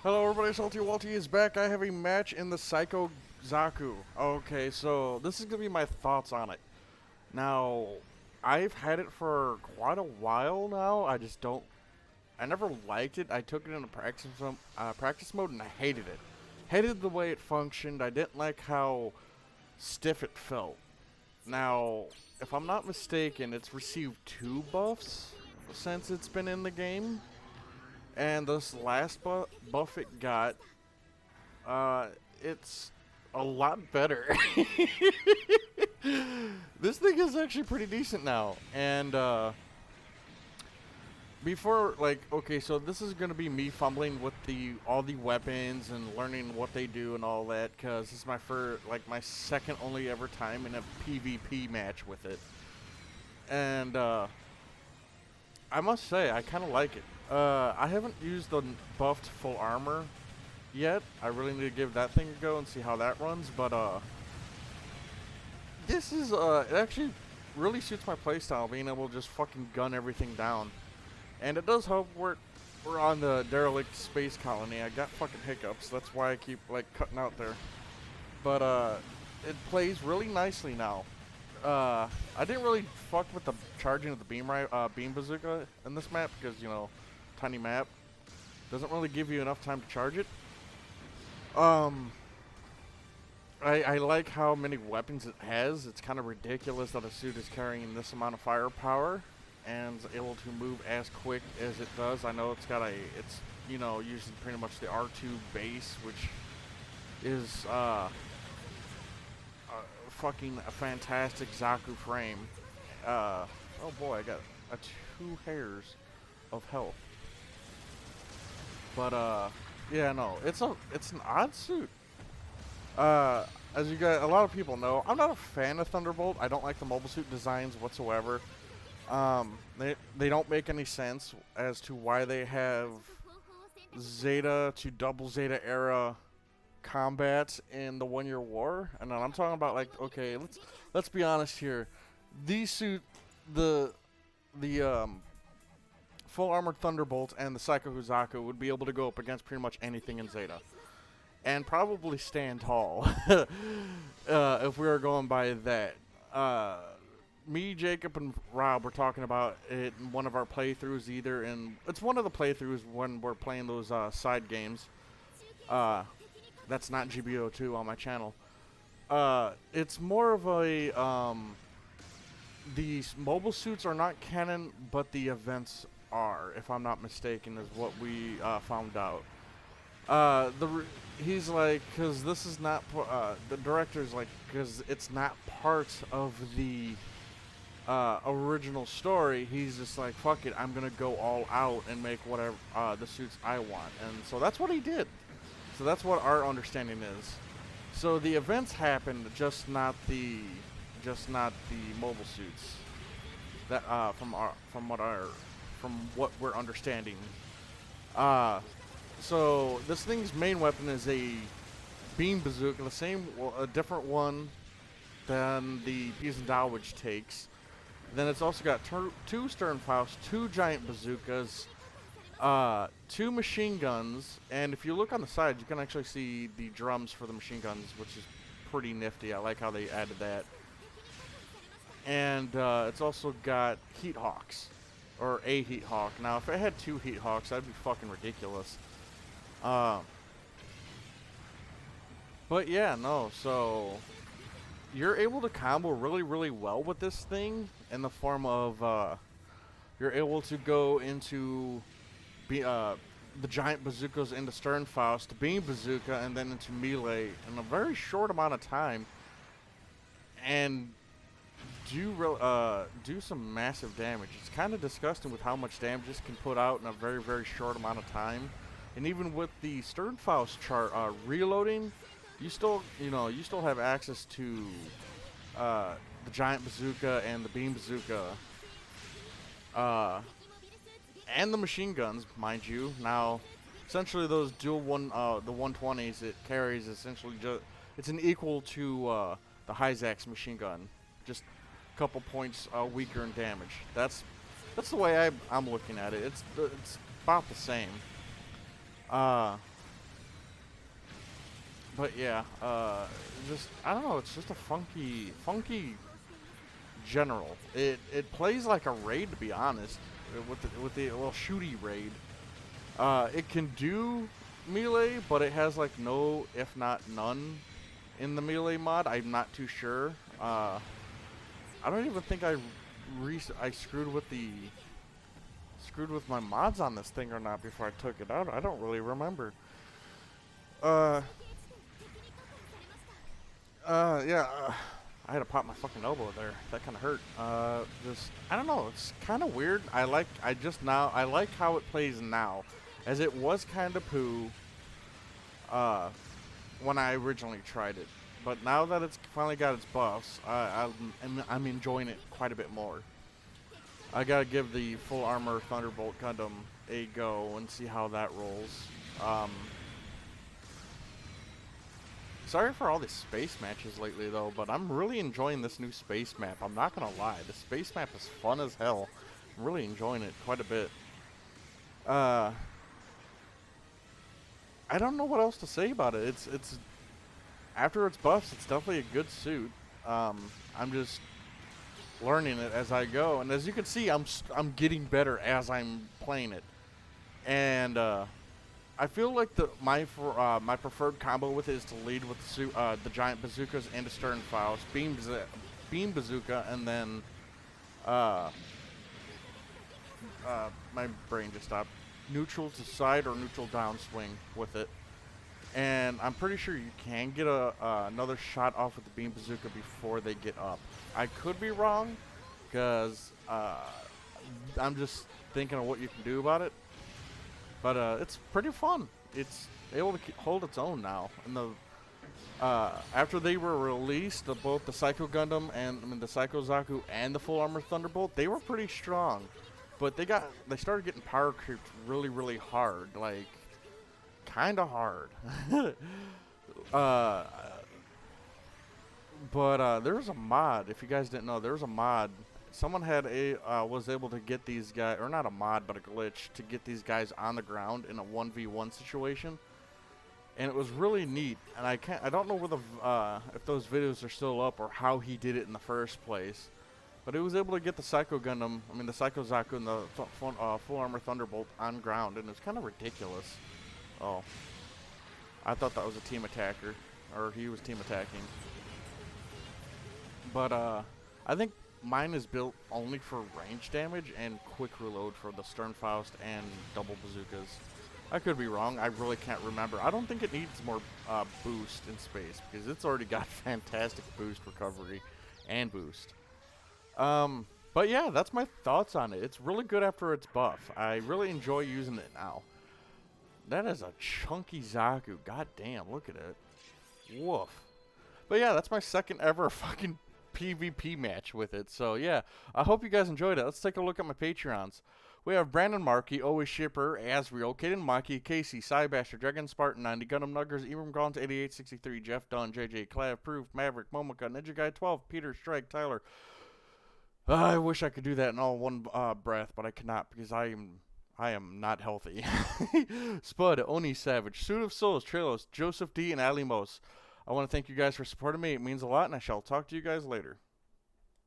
Hello everybody, Salty Walty is back. I have a match in the Psycho Zaku. Okay, so this is going to be my thoughts on it. Now, I've had it for quite a while now. I never liked it. I took it in a practice mode and I hated it. Hated the way it functioned. I didn't like how stiff it felt. Now, if I'm not mistaken, it's received 2 buffs since it's been in the game. And this last buff it got, it's a lot better. This thing is actually pretty decent now. And, before, okay, so this is gonna be me fumbling with all the weapons and learning what they do and all that, cause this is my second only ever time in a PvP match with it. And, I must say, I kind of like it. I haven't used the buffed full armor yet. I really need to give that thing a go and see how that runs, but, this is, it actually really suits my playstyle, being able to just fucking gun everything down. And it does help we're on the derelict space colony. I got fucking hiccups, that's why I keep, cutting out there. But, it plays really nicely now. I didn't really fuck with the charging of the beam bazooka in this map because, you know, tiny map doesn't really give you enough time to charge it. I like how many weapons it has. It's kind of ridiculous that a suit is carrying this amount of firepower and is able to move as quick as it does. I know it's you know, using pretty much the R2 base, which is, fucking a fantastic Zaku frame. Oh boy, I got 2 hairs of health. But yeah, no, it's an odd suit. As a lot of people know, I'm not a fan of Thunderbolt. I don't like the mobile suit designs whatsoever. They don't make any sense as to why they have Zeta to double Zeta era combat in the 1 Year War. And then I'm talking about, okay, let's be honest here. The full armored Thunderbolt and the Psycho Zaku would be able to go up against pretty much anything in Zeta and probably stand tall. If we were going by that. Me, Jacob, and Rob were talking about it in one of our playthroughs, it's one of the playthroughs when we're playing those side games. That's not GBO2 on my channel. It's more of a, these mobile suits are not canon, but the events are, if I'm not mistaken, is what we found out. He's like, because this is not, the director's like, because it's not part of the original story, he's just like, fuck it, I'm gonna go all out and make whatever the suits I want. And so that's what he did. So that's what our understanding is. So the events happened, just not the mobile suits. That from what we're understanding. So this thing's main weapon is a beam bazooka, a different one than the Pisan Dowage takes. Then it's also got 2 Sternfaust, 2 giant bazookas, 2 machine guns, and if you look on the side, you can actually see the drums for the machine guns, which is pretty nifty. I like how they added that. And it's also got Heat Hawks, or a Heat Hawk. Now, if it had 2 Heat Hawks, that'd be fucking ridiculous. But yeah, no, so you're able to combo really, really well with this thing in the form of, you're able to go into the giant bazookas into Sternfaust, beam bazooka, and then into melee in a very short amount of time, and do some massive damage. It's kind of disgusting with how much damage this can put out in a very, very short amount of time. And even with the Sternfaust chart reloading, you still have access to the giant bazooka and the beam bazooka, and the machine guns, mind you. Now, essentially, those the 120s it carries essentially it's an equal to the Hyzax machine gun, just a couple points weaker in damage. That's the way I'm looking at it. It's about the same. But yeah, just I don't know. It's just a funky general. It plays like a raid, to be honest, with the little shooty raid. It can do melee, but it has like no, if not none, in the melee mod. I'm not too sure. I don't even think I screwed with my mods on this thing or not before I took it out. I don't really remember. Uh, yeah. I had to pop my fucking elbow there. That kind of hurt. Just I don't know. It's kind of weird. I like how it plays now, as it was kind of poo. When I originally tried it, but now that it's finally got its buffs, I'm enjoying it quite a bit more. I gotta give the full armor Thunderbolt Gundam a go and see how that rolls. Sorry for all the space matches lately though, but I'm really enjoying this new space map. I'm not gonna lie, the space map is fun as hell. I'm really enjoying it quite a bit. I don't know what else to say about it. It's after its buffs, it's definitely a good suit. I'm just learning it as I go, and as you can see, I'm getting better as I'm playing it. And I feel like my preferred combo with it is to lead with the giant bazookas and a stern Faust, beam bazooka, and then my brain just stopped. Neutral to side or neutral downswing with it. And I'm pretty sure you can get another shot off with the beam bazooka before they get up. I could be wrong, because I'm just thinking of what you can do about it. But it's pretty fun. It's able to hold its own now. And after they were released, both the Psycho Gundam and the Psycho Zaku and the Full Armor Thunderbolt, they were pretty strong. But they started getting power creeped really hard, like kind of hard. But there was a mod. If you guys didn't know, there was a mod. Someone was able to get these guys, or not a mod, but a glitch to get these guys on the ground in a 1v1 situation, and it was really neat. And I don't know whether if those videos are still up or how he did it in the first place. But it was able to get the Psycho Zaku and the Full Armor Thunderbolt on ground, and it was kind of ridiculous. Oh. I thought that was a team attacker, or he was team attacking. But I think mine is built only for range damage and quick reload for the Stern Faust and double bazookas. I could be wrong. I really can't remember. I don't think it needs more boost in space, because it's already got fantastic boost recovery and boost. But yeah, that's my thoughts on it. It's really good after its buff. I really enjoy using it now. That is a chunky Zaku. God damn, look at it. Woof. But yeah, that's my second ever fucking PvP match with it. So yeah, I hope you guys enjoyed it. Let's take a look at my Patreons. We have Brandon Markey, Always Shipper, Asriel, Kaden Maki, Casey, Cybasher, Dragon Spartan 90, Gundam Nuggers, Ebram Gaunt 8863, Jeff Dunn, JJ, Clav, Proof, Maverick, Momoka, Ninja Guy 12, Peter, Strike, Tyler. I wish I could do that in all one breath, but I cannot, because I am not healthy. Spud, Oni Savage, Suit of Souls, Trelos, Joseph D, and Alimos. I want to thank you guys for supporting me. It means a lot, and I shall talk to you guys later.